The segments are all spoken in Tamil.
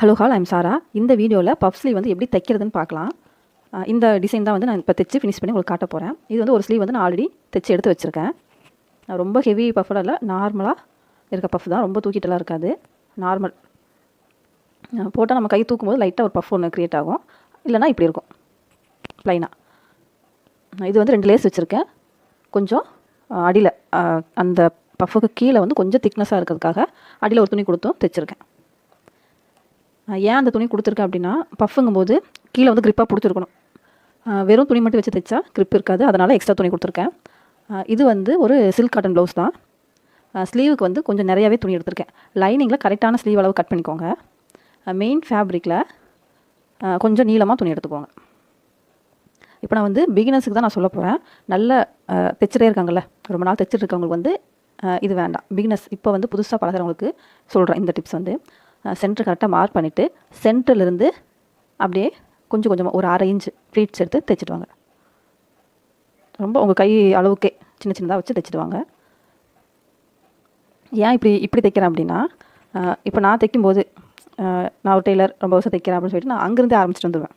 ஹலோ ஹால் ஐம் சாரா. இந்த வீடியோவில் பஃப் ஸ்லீவ் வந்து எப்படி தைக்கிறதுன்னு பார்க்கலாம். இந்த டிசைன் தான் வந்து நான் இப்போ தைச்சு ஃபினிஷ் பண்ணி உங்களுக்கு காட்ட போகிறேன். இது வந்து ஒரு ஸ்லீவ் வந்து நான் ஆல்ரெடி தைச்சு எடுத்து வச்சுருக்கேன். ரொம்ப ஹெவி பஃபோட இல்லை, நார்மலாக இருக்க பஃப் தான். ரொம்ப தூக்கிட்டெல்லாம் இருக்காது, நார்மல். போட்டால் நம்ம கை தூக்கும்போது லைட்டாக ஒரு பஃப் ஒன்று க்ரியேட் ஆகும், இல்லைனா இப்படி இருக்கும் ப்ளைனாக. இது வந்து 2 லேஸ் வச்சுருக்கேன். கொஞ்சம் அடியில் அந்த பஃபுக்கு கீழே வந்து கொஞ்சம் திக்னஸாக இருக்கிறதுக்காக அடியில் ஒரு துணி கொடுத்தும் தைச்சிருக்கேன். ஏன் அந்த துணி கொடுத்துருக்கேன் அப்படின்னா, பஃப்புங்கும் போது கீழே வந்து க்ரிப்பாக பிடிச்சிருக்கணும். வெறும் துணி மட்டும் வச்சு தைச்சா க்ரிப் இருக்காது, அதனால் எக்ஸ்ட்ரா துணி கொடுத்துருக்கேன். இது வந்து ஒரு சில்க் காட்டன் ப்ளவுஸ் தான். ஸ்லீவுக்கு வந்து கொஞ்சம் நிறையாவே துணி எடுத்திருக்கேன். லைனிங்கில் கரெக்டான ஸ்லீவ் அளவு கட் பண்ணிக்கோங்க. மெயின் ஃபேப்ரிக்கில் கொஞ்சம் நீளமாக துணி எடுத்துக்கோங்க. இப்போ நான் வந்து பிகினர்ஸுக்கு தான் நான் சொல்ல போகிறேன். நல்ல தைச்சிட்டே இருக்காங்கல்ல, ரொம்ப நாள் தைச்சிட்டு இருக்கவங்களுக்கு வந்து இது வேண்டாம். பிகினர்ஸ் இப்போ வந்து புதுசாக பழகிறவங்களுக்கு சொல்கிறேன் இந்த டிப்ஸ். வந்து சென்டர் கரெக்டாக மார்க் பண்ணிவிட்டு சென்டர்லேருந்து அப்படியே கொஞ்சம் கொஞ்சமாக ஒரு 1/2 இன்ச் ப்ளீட்ஸ் எடுத்து தைச்சிட்டு வாங்க. ரொம்ப உங்கள் கை அளவுக்கே சின்ன சின்னதாக வச்சு தைச்சிட்டு வாங்க. ஏன் இப்படி தைக்கிறேன் அப்படின்னா, இப்போ நான் தைக்கும்போது நான் ஒரு டெய்லர் ரொம்ப வருஷம் தைக்கிறேன் அப்படின்னு சொல்லிட்டு நான் அங்கேருந்தே ஆரம்பிச்சிட்டு வந்துடுவேன்.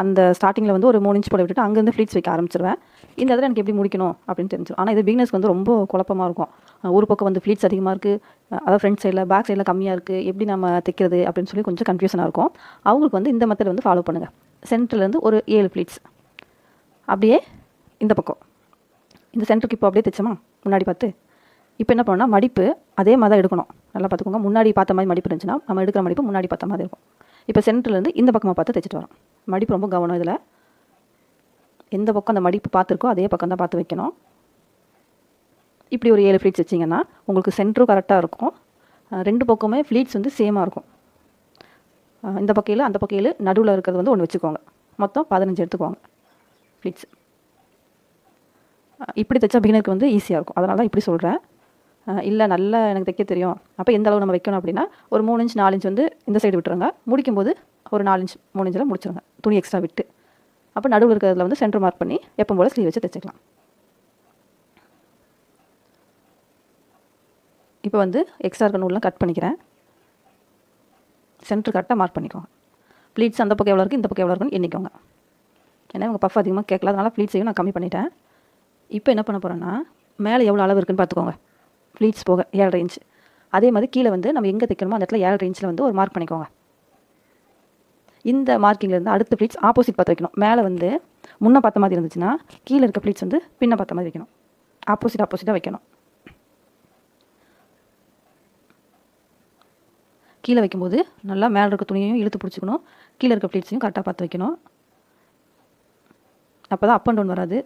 அந்த ஸ்டார்டிங்கில் வந்து ஒரு 3 இன்ச் போட விட்டுட்டு அங்கேருந்து ஃப்ளீட்ஸ் வைக்க ஆரம்பிச்சிருவேன். இந்த இதில் எனக்கு எப்படி முடிக்கணும் அப்படின்னு தெரிஞ்சிடும். ஆனால் இது பிகினர்ஸ்க்கு வந்து ரொம்ப குழப்பமாக இருக்கும். ஒரு பக்கம் வந்து ஃப்ளீட்ஸ் அதிகமாக இருக்குது, அதாவது ஃப்ரண்ட் சைடில் பேக் சைடில் கம்மியாக இருக்குது, எப்படி நம்ம தைக்கிறது அப்படின்னு சொல்லி கொஞ்சம் கன்ஃபியூஷனாக இருக்கும். அவங்களுக்கு வந்து இந்த மெத்தட் வந்து ஃபாலோ பண்ணுங்கள். சென்டர்லேருந்து ஒரு 7 ஃப்ளீட்ஸ் அப்படியே இந்த பக்கம் இந்த சென்டருக்கு இப்போ அப்படியே தைச்சோமா முன்னாடி பார்த்து. இப்போ என்ன பண்ணணும்னா, மடிப்பு அதே மாதிரி தான் எடுக்கணும். நல்லா பார்த்துக்கோங்க. முன்னாடி பார்த்த மாதிரி மடிப்பு இருந்துச்சுன்னா நம்ம எடுக்கிற மடிப்பு முன்னாடி பார்த்த மாதிரி இருக்கும். இப்போ சென்டர்லேருந்து இந்த பக்கமாக பார்த்து தைச்சிட்டு வரோம். மடிப்பு ரொம்ப கவனம். இதில் எந்த பக்கம் அந்த மடிப்பு பார்த்துருக்கோ அதே பக்கம் தான் பார்த்து வைக்கணும். இப்படி ஒரு 7 ஃப்ளீட்ஸ் வச்சிங்கன்னா உங்களுக்கு சென்டரும் கரெக்டாக இருக்கும். 2 பக்கமே ஃப்ளீட்ஸ் வந்து சேமாக இருக்கும். இந்த பக்கையில் அந்த பக்கையில் நடுவில் இருக்கிறது வந்து ஒன்று வச்சுக்கோங்க. மொத்தம் 15 எடுத்துக்கோங்க ஃப்ளீட்ஸ். இப்படி தைச்சா பிகினருக்கு வந்து ஈஸியாக இருக்கும், அதனால தான் இப்படி சொல்கிறேன். இல்லை நல்லா எனக்கு தைக்க தெரியும், அப்போ எந்த அளவு நம்ம வைக்கணும் அப்படின்னா, ஒரு 3 இன்ச் 4 இன்ச் வந்து இந்த சைடு விட்டுருங்க. முடிக்கும்போது ஒரு 4 இன்ச் 3 இன்ச்சில் முடிச்சிருங்க, துணி எக்ஸ்ட்ரா விட்டு. அப்போ நடுவில் இருக்கிறதுல வந்து சென்டர் மார்க் பண்ணி எப்போ போல் ஸ்லீவ் வச்சு தைச்சிக்கலாம். இப்போ வந்து எக்ஸ்ட்ரா இருக்க நூல்லாம் கட் பண்ணிக்கிறேன். சென்டர் கரெக்டாக மார்க் பண்ணிக்கோங்க. ப்ளீட்ஸ் அந்த பக்கம் எவ்வளோ இருக்குது, இந்த பக்கம் எவ்வளோ இருக்குன்னு எண்ணிக்கோங்க. ஏன்னா உங்கள் பஃப் அதிகமாக கேட்கல, அதனால் ப்ளீட்ஸையும் நான் கம்மி பண்ணிட்டேன். இப்போ என்ன பண்ண போகிறேன்னா, மேலே எவ்வளோ அளவு இருக்குன்னு பார்த்துக்கோங்க. ப்ளீட்ஸ் போக 7.5 இன்ச். அதே மாதிரி கீழே வந்து நம்ம எங்கே தைக்கணுமோ அந்த இடத்துல 7.5 இன்ச்சில் வந்து ஒரு மார்க் பண்ணிக்கோங்க. இந்த மார்க்கிங்லேருந்து அடுத்த ப்ளீட்ஸ் ஆப்போசிட் பார்த்து வைக்கணும். மேலே வந்து முன்ன பார்த்த மாதிரி இருந்துச்சுன்னா கீழே இருக்க ப்ளீட்ஸ் வந்து பின்ன பார்த்த மாதிரி வைக்கணும். ஆப்போசிட்டாக வைக்கணும். கீழே வைக்கும்போது நல்லா மேலே இருக்க துணியையும் இழுத்து பிடிச்சிக்கணும், கீழே இருக்க ப்ளீட்ஸையும் கரெக்டாக பார்த்து வைக்கணும். அப்போ தான் அப் அண்ட் டவுன் வராது.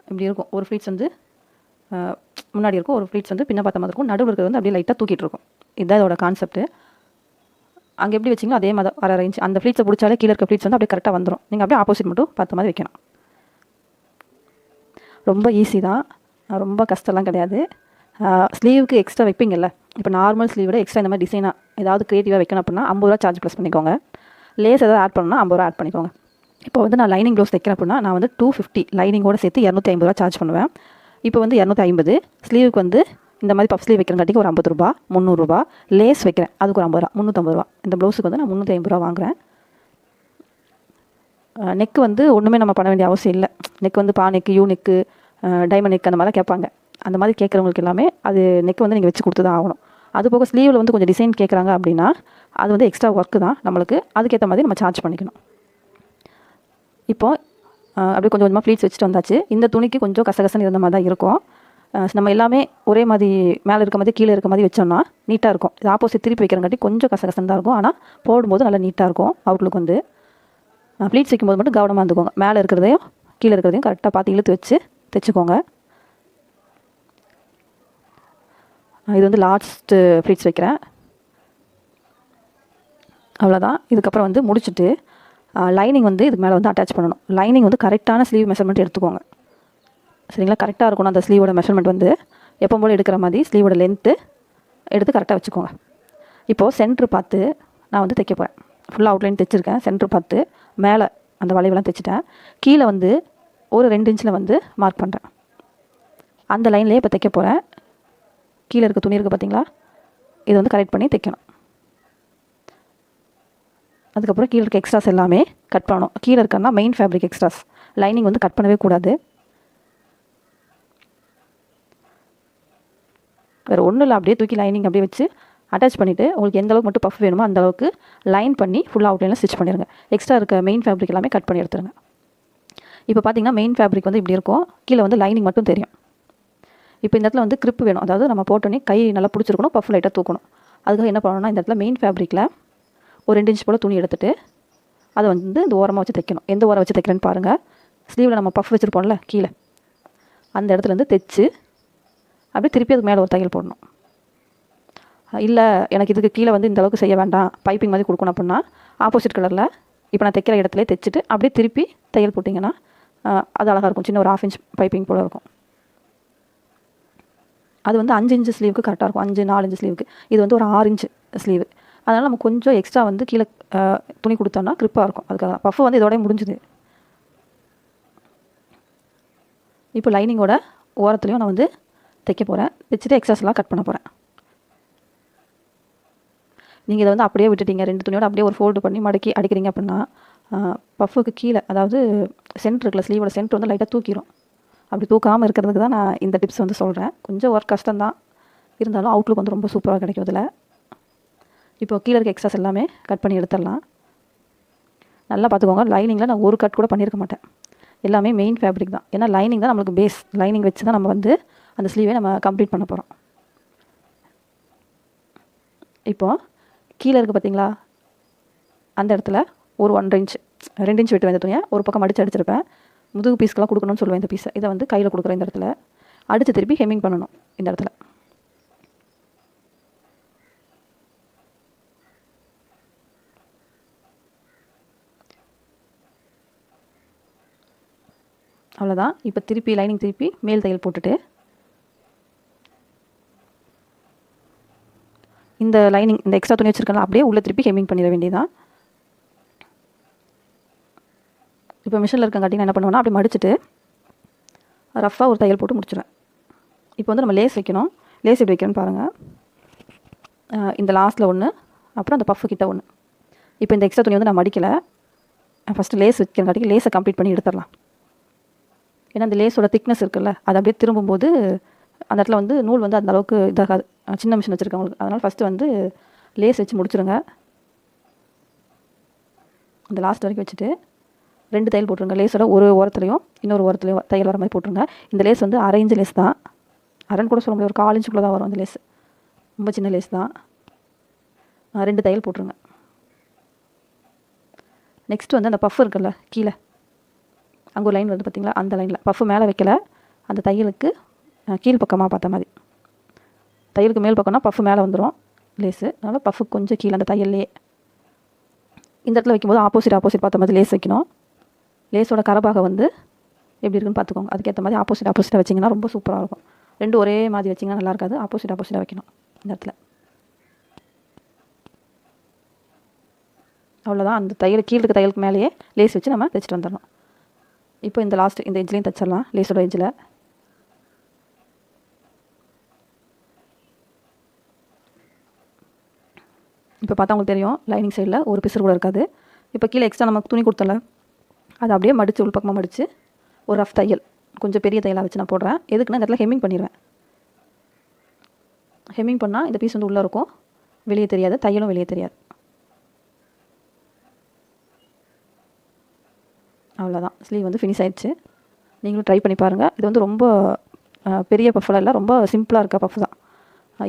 இப்படி இருக்கும். ஒரு ப்ளீட்ஸ் வந்து முன்னாடி இருக்கும், ஒரு ப்ளீட்ஸ் வந்து பின்ன பார்த்த மாதிரி இருக்கும், நடுவில் இருக்கிறது வந்து அப்படியே லைட்டாக தூக்கிட்டு இருக்கும். இதுதான் இதோட கான்செப்ட்டு. அங்கே எப்படி வச்சிங்களோ அதே மாதிரி 1/2 இன்ச் அந்த ப்ளீட்ஸை பிடிச்சாலே கீழே இருக்க ப்ளீட்ஸ் வந்து அப்படியே கரெக்டாக வந்துடும். நீங்கள் அப்படியே ஆப்போசிட் மட்டும் பார்த்த மாதிரி வைக்கணும். ரொம்ப ஈஸி தான், ரொம்ப கஷ்டம்லாம் கிடையாது. ஸ்லீவுக்கு எக்ஸ்ட்ரா வைப்பீங்கல்ல, இப்போ நார்மல் ஸ்லீவோட எக்ஸ்ட்ரா இந்த மாதிரி டிசைனாக ஏதாவது க்ரியேட்டிவாக வைக்கணும் அப்படின்னா 50 ரூபா சார்ஜ் ப்ளஸ் பண்ணிக்கோங்க. லேஸ் ஏதாவது ஆட் பண்ணணும்னா 50 ரூபா ஆட் பண்ணிக்கோங்க. இப்போ வந்து நான் லைனிங் ப்ளவுஸ் தைக்கிறேன் அப்படின்னா நான் வந்து 250 லைனிங்கோடு சேர்த்து 250 ரூபா சார்ஜ் பண்ணுவேன். இப்போ வந்து 250. ஸ்லீவுக்கு வந்து இந்த மாதிரி பஃப் ஸ்லீவ் வைக்கிறங்காட்டிக்கு ஒரு 50 ரூபா, 300 ரூபா. லேஸ் வைக்கிறேன் அதுக்கு ஒரு 50 ரூபா, 350 ரூபா. இந்த ப்ளவுஸுக்கு வந்து நான் 350 ரூபா வாங்குகிறேன். நெக்கு வந்து ஒன்றுமே நம்ம பண்ண வேண்டிய அவசியம் இல்லை. நெக் வந்து பா neck, you neck, diamond neck அந்த மாதிரிலாம் கேட்பாங்க. அந்த மாதிரி கேட்குறவங்களுக்கு எல்லாமே அது நெக்கு வந்து நீங்கள் வச்சு கொடுத்து தான் ஆகணும். அது போக ஸ்லீவில் வந்து கொஞ்சம் டிசைன் கேட்குறாங்க அப்படின்னா அது வந்து எக்ஸ்ட்ரா ஒர்க்கு தான் நம்மளுக்கு. அதுக்கேற்ற மாதிரி நம்ம சார்ஜ் பண்ணிக்கணும். இப்போது அப்படியே கொஞ்சம் கொஞ்சமாக ப்ளீட்ஸ் வச்சுட்டு வந்தாச்சு. இந்த துணிக்கு கொஞ்சம் கசகசன்னு இருந்த மாதிரி தான் இருக்கும். நம்ம எல்லாமே ஒரே மாதிரி மேலே இருக்க மாதிரி கீழே இருக்க மாதிரி வச்சோம்னா நீட்டாக இருக்கும். இது ஆப்போசிட் திருப்பி வைக்கிறங்காட்டி கொஞ்சம் கசகசன்னு தான் இருக்கும், ஆனால் போடும்போது நல்லா நீட்டாக இருக்கும். அவுட்லுக்கு வந்து ப்ளீட்ஸ் வைக்கும்போது மட்டும் கவனமாக இருந்துக்கோங்க. மேலே இருக்கிறதையும் கீழே இருக்கிறதையும் கரெக்டாக பார்த்து இழுத்து வச்சு தைச்சிக்கோங்க. இது வந்து லாஸ்ட்டு ப்ளீட்ஸ் வைக்கிறேன், அவ்வளோதான். இதுக்கப்புறம் வந்து முடிச்சுட்டு லைனிங் வந்து இதுக்கு மேலே வந்து அட்டாச் பண்ணணும். லைனிங் வந்து கரெக்டான ஸ்லீவ் மெஷர்மெண்ட் எடுத்துக்கோங்க, சரிங்களா? கரெக்டாக இருக்கணும் அந்த ஸ்லீவோட மெஷர்மெண்ட் வந்து. எப்போ போல் எடுக்கிற மாதிரி ஸ்லீவோட லென்த்து எடுத்து கரெக்டாக வச்சுக்கோங்க. இப்போது சென்ட்ரு பார்த்து நான் வந்து தைக்க போகிறேன். ஃபுல்லாக அவுட்லைன் தைச்சிருக்கேன். சென்ட்ரு பார்த்து மேலே அந்த வளைவெல்லாம் தைச்சிட்டேன். கீழே வந்து ஒரு 2 இன்ச்சில் வந்து மார்க் பண்ணுறேன். அந்த லைன்லேயே இப்போ தைக்க போகிறேன். கீழே இருக்க துணி இருக்குது பார்த்தீங்களா, இதை வந்து கரெக்ட் பண்ணி தைக்கணும். அதுக்கப்புறம் கீழே இருக்க எக்ஸ்ட்ராஸ் எல்லாமே கட் பண்ணணும். கீழே இருக்கன்னா மெயின் ஃபேப்ரிக் எக்ஸ்ட்ராஸ், லைனிங் வந்து கட் பண்ணவே கூடாது. வேறு ஒன்றும் இல்லை, அப்படியே தூக்கி லைனிங் அப்படியே வச்சு அட்டாச் பண்ணிவிட்டு உங்களுக்கு எந்த அளவுக்கு மட்டும் பஃப் வேணுமோ அந்த அளவுக்கு லைன் பண்ணி ஃபுல்லாக அவுட்லைனில் ஸ்டிச் பண்ணிடுங்க. எக்ஸ்ட்ரா இருக்க மெயின் ஃபேப்ரிக் எல்லாமே கட் பண்ணி எடுத்துருங்க. இப்போ பார்த்தீங்கன்னா மெயின் ஃபேப்ரிக் வந்து இப்படி இருக்கும், கீழே வந்து லைனிங் மட்டும் தெரியும். இப்போ இந்த இடத்துல வந்து கிரிப் வேணும், அதாவது நம்ம போட்டோன்னே கை நல்லா பிடிச்சிருக்கணும், பஃப் லைட்டாக தூக்கணும். அதுக்காக என்ன பண்ணணும்னா இந்த இடத்துல மெயின் ஃபேப்ரிக்கில் ஒரு 2 இன்ச் போல் துணி எடுத்துகிட்டு அதை வந்து இந்த ஓரமாக வச்சு தைக்கணும். எந்த ஓரம் வச்சு தைக்கிறேன்னு பாருங்கள். ஸ்லீவில் நம்ம பஃப் வச்சுருப்போம்ல கீழே, அந்த இடத்துலேருந்து தைச்சு அப்படியே திருப்பி அதுக்கு மேலே ஒரு தையல் போடணும். இல்லை எனக்கு இதுக்கு கீழே வந்து இந்த அளவுக்கு செய்ய வேண்டாம், பைப்பிங் மாதிரி கொடுக்கணும் அப்படின்னா ஆப்போசிட் கலரில் இப்போ நான் தைக்கிற இடத்துல தைச்சிட்டு அப்படியே திருப்பி தையல் போட்டிங்கன்னா அது அழகாக இருக்கும். சின்ன ஒரு 1/2 இன்ச் பைப்பிங் போல் இருக்கும். அது வந்து 5 இன்ச்சு ஸ்லீவுக்கு கரெக்டாக இருக்கும். 5-4 இன்ச்சு ஸ்லீவுக்கு இது வந்து ஒரு 6 இன்ச்சு ஸ்லீவு. அதனால் நம்ம கொஞ்சம் எக்ஸ்ட்ரா வந்து கீழே துணி கொடுத்தோம்னா க்ரிப்பாக இருக்கும். அதுக்காக பஃப் வந்து இதோடய முடிஞ்சுது. இப்போ லைனிங்கோட ஓரத்துலையும் நான் வந்து தைக்க போகிறேன். தைச்சிட்டு எக்ஸ்ட்ராஸ்லாம் கட் பண்ண போகிறேன். நீங்கள் இதை வந்து அப்படியே விட்டுட்டீங்க, 2 துணியோட அப்படியே ஒரு ஃபோல்டு பண்ணி மடக்கி அடிக்கிறீங்க அப்படின்னா பஃப்புக்கு கீழே, அதாவது சென்டர் இருக்குல்ல, ஸ்லீவோட சென்டர் வந்து லைட்டாக தூக்கிடும். அப்படி தூக்காமல் இருக்கிறதுக்கு தான் நான் இந்த டிப்ஸ் வந்து சொல்கிறேன். கொஞ்சம் ஒர்க் கஷ்டம்தான், இருந்தாலும் அவுட்லுக் வந்து ரொம்ப சூப்பராக கிடைக்கும் இதில். இப்போ கீழே இருக்க எக்ஸ்ட்ராஸ் எல்லாமே கட் பண்ணி எடுத்துடலாம். நல்லா பார்த்துக்கோங்க, லைனிங்கில் நான் ஒரு கட் கூட பண்ணியிருக்க மாட்டேன். எல்லாமே மெயின் ஃபேப்ரிக் தான். ஏன்னா லைனிங் தான் நம்மளுக்கு பேஸ். லைனிங் வச்சு தான் நம்ம வந்து அந்த ஸ்லீவை நம்ம கம்ப்ளீட் பண்ண போகிறோம். இப்போது கீழே இருக்குது பார்த்தீங்களா, அந்த இடத்துல ஒரு 1.5 இன்ச் 2 இன்ச் விட்டு வந்த துணியை ஒரு பக்கம் அடிச்சிருப்பேன். முதுகு பீஸ்க்கெலாம் கொடுக்கணும்னு சொல்லுவேன். இந்த பீஸை இதை வந்து கையில் கொடுக்குறேன். இந்த இடத்துல அடித்து திருப்பி ஹெம்மிங் பண்ணணும். இந்த இடத்துல அவ்வளோதான். இப்போ திருப்பி லைனிங் திருப்பி மேல் தையல் போட்டுட்டு இந்த லைனிங் இந்த எக்ஸ்ட்ரா துணி வச்சுருக்கலாம் அப்படியே உள்ளே திருப்பி ஹெம்மிங் பண்ணிட வேண்டியதான். இப்போ மிஷினில் இருக்கங்காட்டி நான் என்ன பண்ணுவேன்னா அப்படி மடிச்சுட்டு ரஃப்பாக ஒரு தையல் போட்டு முடிச்சிடுவேன். இப்போ வந்து நம்ம லேஸ் வைக்கணும். லேஸ் எப்படி வைக்கணும்னு பாருங்கள். இந்த லாஸ்ட்டில் ஒன்று, அப்புறம் அந்த பஃப்பு கிட்ட ஒன்று. இப்போ இந்த எக்ஸ்ட்ரா துணி வந்து நான் மடிக்கலை. ஃபஸ்ட்டு லேஸ் வைக்கிறங்காட்டிக்கு லேஸை கம்ப்ளீட் பண்ணி எடுத்துடலாம். ஏன்னா அந்த லேஸோட திக்னஸ் இருக்குல்ல, அது அப்படியே திரும்பும்போது அந்த இடத்துல வந்து நூல் வந்து அந்த அளவுக்கு இதாகாது. சின்ன மிஷின் வச்சுருக்கவங்களுக்கு. அதனால் ஃபஸ்ட்டு வந்து லேஸ் வச்சு முடிச்சுருங்க. அந்த லாஸ்ட் வரைக்கும் வச்சுட்டு 2 தையல் போட்டுருங்க. லேஸோட ஒரு ஓரத்துலையும் இன்னொரு ஓரத்துலையும் தையல் வர மாதிரி போட்டுருங்க. இந்த லேஸ் வந்து 1/2 இன்ச் லேஸ் தான், 1/2 கூட சொல்ல முடியாது, ஒரு 1/4 இன்ச்சுக்குள்ளே தான் வரும் அந்த லேஸ். ரொம்ப சின்ன லேஸ் தான். 2 தையல் போட்டுருங்க. நெக்ஸ்ட் வந்து அந்த பஃப் இருக்குல்ல கீழே, அங்கே ஒரு லைன் வந்து பார்த்திங்களா, அந்த லைனில் பஃப்பு மேலே வைக்கல, அந்த தையலுக்கு கீழ் பக்கமாக பார்த்த மாதிரி. தையலுக்கு மேல் பக்கம்னா பஃப்பு மேலே வந்துடும் லேஸு. அதனால் பஃப்பு கொஞ்சம் கீழே அந்த தையல்லையே இந்த இடத்துல வைக்கும்போது ஆப்போசிட் பார்த்த மாதிரி லேஸ் வைக்கணும். லேஸோட கரபாக வந்து எப்படி இருக்குன்னு பார்த்துக்கோங்க. அதுக்கேற்ற மாதிரி ஆப்போசிட்டாக வச்சிங்கன்னா ரொம்ப சூப்பராக இருக்கும். 2 ஒரே மாதிரி வச்சிங்கன்னா நல்லா இருக்காது. ஆப்போசிட்டாக வைக்கணும் இந்த இடத்துல. அவ்வளோதான். அந்த தையல் கீழே இருக்க தையலுக்கு மேலேயே லேஸ் வச்சு நம்ம தைச்சிட்டு வந்துடணும். இப்போ இந்த லாஸ்ட் இந்த எட்ஜ்லேயும் தைச்சிடலாம். லேஸோட எட்ஜில் இப்போ பார்த்தா உங்களுக்கு தெரியும், லைனிங் சைடில் ஒரு பிசர் கூட இருக்காது. இப்போ கீழே எக்ஸ்ட்ரா நமக்கு துணி கொடுத்தல, அதை அப்படியே மடித்து உள் பக்கமாக மடித்து ஒரு ரஃப் தையல், கொஞ்சம் பெரிய தையலாக வச்சு நான் போடுறேன். எதுக்குன்னா இந்த இடத்துல ஹெம்மிங் பண்ணிடுவேன். ஹெம்மிங் பண்ணால் இந்த பீஸ் வந்து உள்ளே இருக்கும், வெளியே தெரியாது, தையலும் வெளியே தெரியாது. அவ்வளோதான், ஸ்லீவ் வந்து ஃபினிஷ் ஆயிடுச்சு. நீங்களும் ட்ரை பண்ணி பாருங்கள். இது வந்து ரொம்ப பெரிய பஃப்லாம் இல்லை, ரொம்ப சிம்பிளாக இருக்க பஃப் தான்.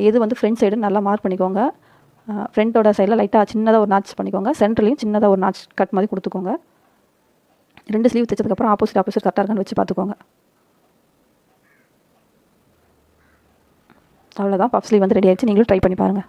எது வந்து ஃப்ரண்ட் சைடு நல்லா மார்க் பண்ணிக்கோங்க. ஃப்ரண்ட்டோட சைடில் லைட்டாக சின்னதாக ஒரு நாட்ச் பண்ணிக்கோங்க. சென்டர்லேயும் சின்னதாக ஒரு நாட்ச் கட் மாதிரி கொடுத்துக்கோங்க. 2 ஸ்லீவ் தைச்சதுக்கப்புறம் ஆப்போசிட் கரெக்டாக இருக்கான்னு வச்சு பார்த்துக்கோங்க. அவ்வளோதான், பஃப் ஸ்லீவ் வந்து ரெடி ஆயிடுச்சு. நீங்களும் ட்ரை பண்ணி பாருங்கள்.